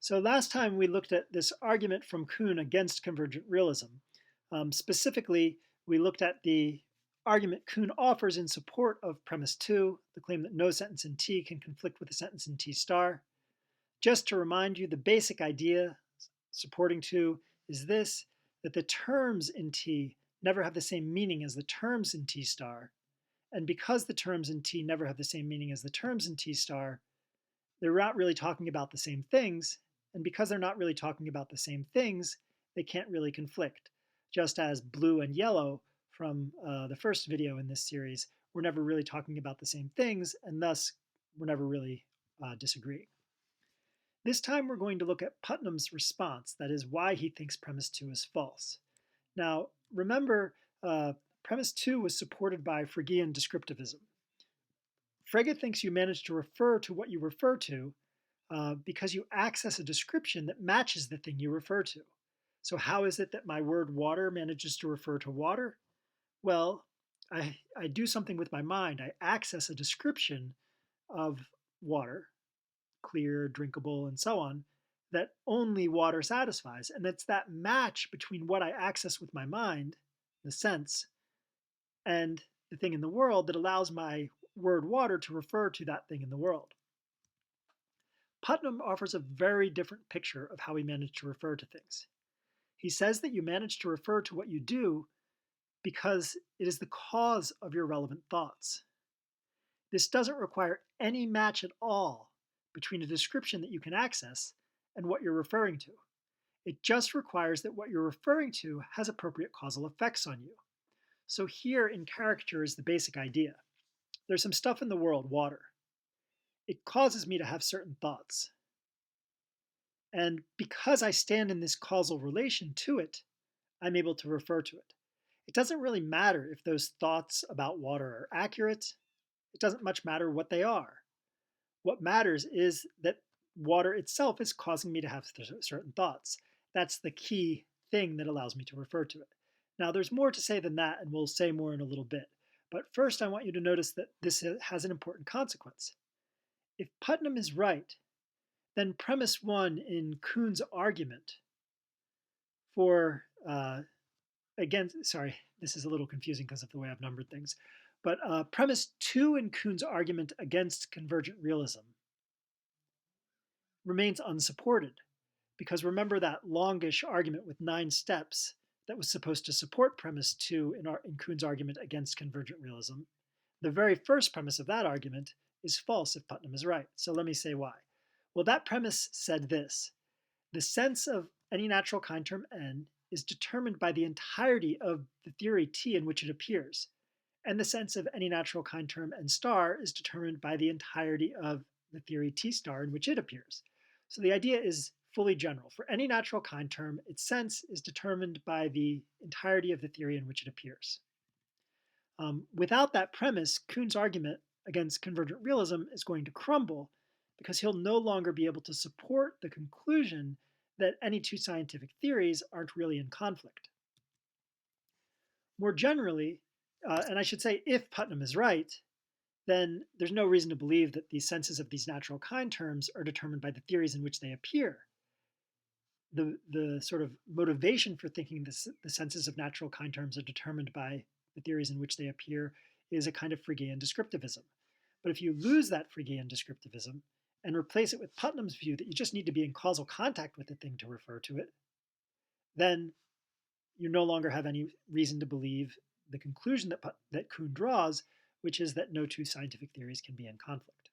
So last time we looked at this argument from Kuhn against convergent realism. Specifically, we looked at the argument Kuhn offers in support of premise 2, the claim that no sentence in T can conflict with a sentence in T star. Just to remind you, the basic idea supporting 2 is this, that the terms in T never have the same meaning as the terms in T star. And because the terms in T never have the same meaning as the terms in T star, they're not really talking about the same things, and because they're not really talking about the same things, they can't really conflict. Just as blue and yellow from the first video in this series were never really talking about the same things, and thus were never really disagreeing. This time we're going to look at Putnam's response, that is why he thinks premise 2 is false. Now, remember, premise 2 was supported by Phrygian descriptivism. Frege thinks you manage to refer to what you refer to because you access a description that matches the thing you refer to. So how is it that my word water manages to refer to water? Well, I do something with my mind. I access a description of water, clear, drinkable, and so on, that only water satisfies. And it's that match between what I access with my mind, the sense, and the thing in the world that allows my word water to refer to that thing in the world. Putnam offers a very different picture of how we manage to refer to things. He says that you manage to refer to what you do because it is the cause of your relevant thoughts. This doesn't require any match at all between a description that you can access and what you're referring to. It just requires that what you're referring to has appropriate causal effects on you. So here in caricature is the basic idea. There's some stuff in the world, water. It causes me to have certain thoughts. And because I stand in this causal relation to it, I'm able to refer to it. It doesn't really matter if those thoughts about water are accurate. It doesn't much matter what they are. What matters is that water itself is causing me to have certain thoughts. That's the key thing that allows me to refer to it. Now, there's more to say than that, and we'll say more in a little bit. But first, I want you to notice that this has an important consequence. If Putnam is right, then premise 1 in Kuhn's argument for sorry, this is a little confusing because of the way I've numbered things, but premise 2 in Kuhn's argument against convergent realism remains unsupported, because remember that longish argument with 9 steps that was supposed to support premise 2 in Kuhn's argument against convergent realism. The very first premise of that argument is false if Putnam is right. So let me say why. Well, that premise said this: the sense of any natural kind term n is determined by the entirety of the theory T in which it appears, and the sense of any natural kind term n star is determined by the entirety of the theory T star in which it appears. So the idea is fully general. For any natural kind term, its sense is determined by the entirety of the theory in which it appears. Without that premise, Kuhn's argument against convergent realism is going to crumble because he'll no longer be able to support the conclusion that any two scientific theories aren't really in conflict. More generally, and I should say if Putnam is right, then there's no reason to believe that the senses of these natural kind terms are determined by the theories in which they appear. The sort of motivation for thinking the senses of natural kind terms are determined by the theories in which they appear is a kind of Phrygian descriptivism. But if you lose that Phrygian descriptivism and replace it with Putnam's view that you just need to be in causal contact with the thing to refer to it, then you no longer have any reason to believe the conclusion that Kuhn draws, which is that no two scientific theories can be in conflict.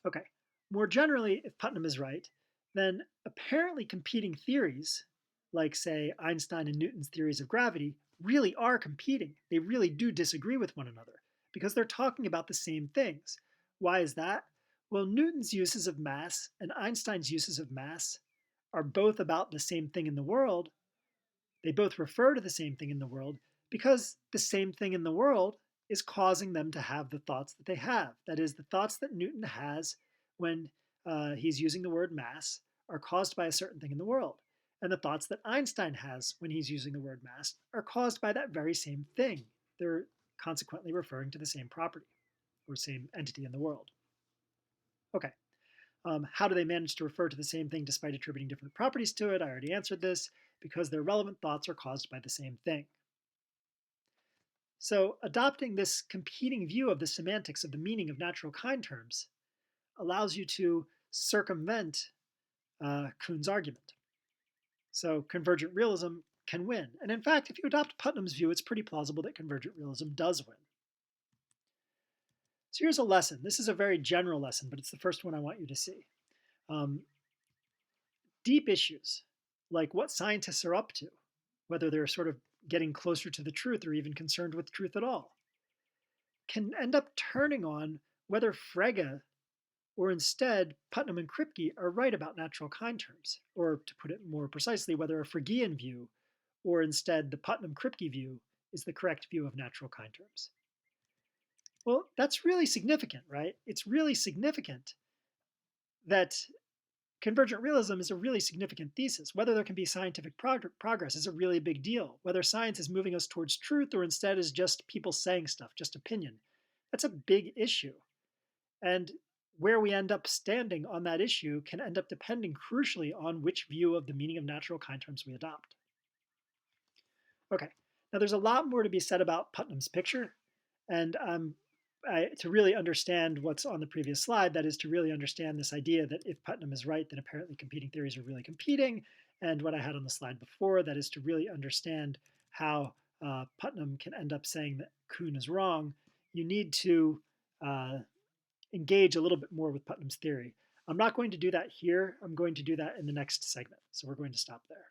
Okay, more generally, if Putnam is right, then apparently competing theories, like say Einstein and Newton's theories of gravity, really are competing. They really do disagree with one another because they're talking about the same things. Why is that? Well, Newton's uses of mass and Einstein's uses of mass are both about the same thing in the world. They both refer to the same thing in the world because the same thing in the world is causing them to have the thoughts that they have. That is, the thoughts that Newton has when he's using the word mass are caused by a certain thing in the world. And the thoughts that Einstein has when he's using the word mass are caused by that very same thing. They're consequently referring to the same property or same entity in the world. Okay, How do they manage to refer to the same thing despite attributing different properties to it? I already answered this, because their relevant thoughts are caused by the same thing. So adopting this competing view of the semantics of the meaning of natural kind terms allows you to circumvent Kuhn's argument. So convergent realism can win. And in fact, if you adopt Putnam's view, it's pretty plausible that convergent realism does win. So here's a lesson. This is a very general lesson, but it's the first one I want you to see. Deep issues, like what scientists are up to, whether they're sort of getting closer to the truth or even concerned with truth at all, can end up turning on whether Frege or instead Putnam and Kripke are right about natural kind terms, or to put it more precisely, whether a Fregean view or instead the Putnam-Kripke view is the correct view of natural kind terms. Well, that's really significant, right? It's really significant that convergent realism is a really significant thesis. Whether there can be scientific progress is a really big deal. Whether science is moving us towards truth or instead is just people saying stuff, just opinion, that's a big issue. And where we end up standing on that issue can end up depending crucially on which view of the meaning of natural kind terms we adopt. Okay, now there's a lot more to be said about Putnam's picture, and to really understand what's on the previous slide, that is to really understand this idea that if Putnam is right, then apparently competing theories are really competing, and what I had on the slide before, that is to really understand how Putnam can end up saying that Kuhn is wrong, you need to engage a little bit more with Putnam's theory. I'm not going to do that here. I'm going to do that in the next segment. So we're going to stop there.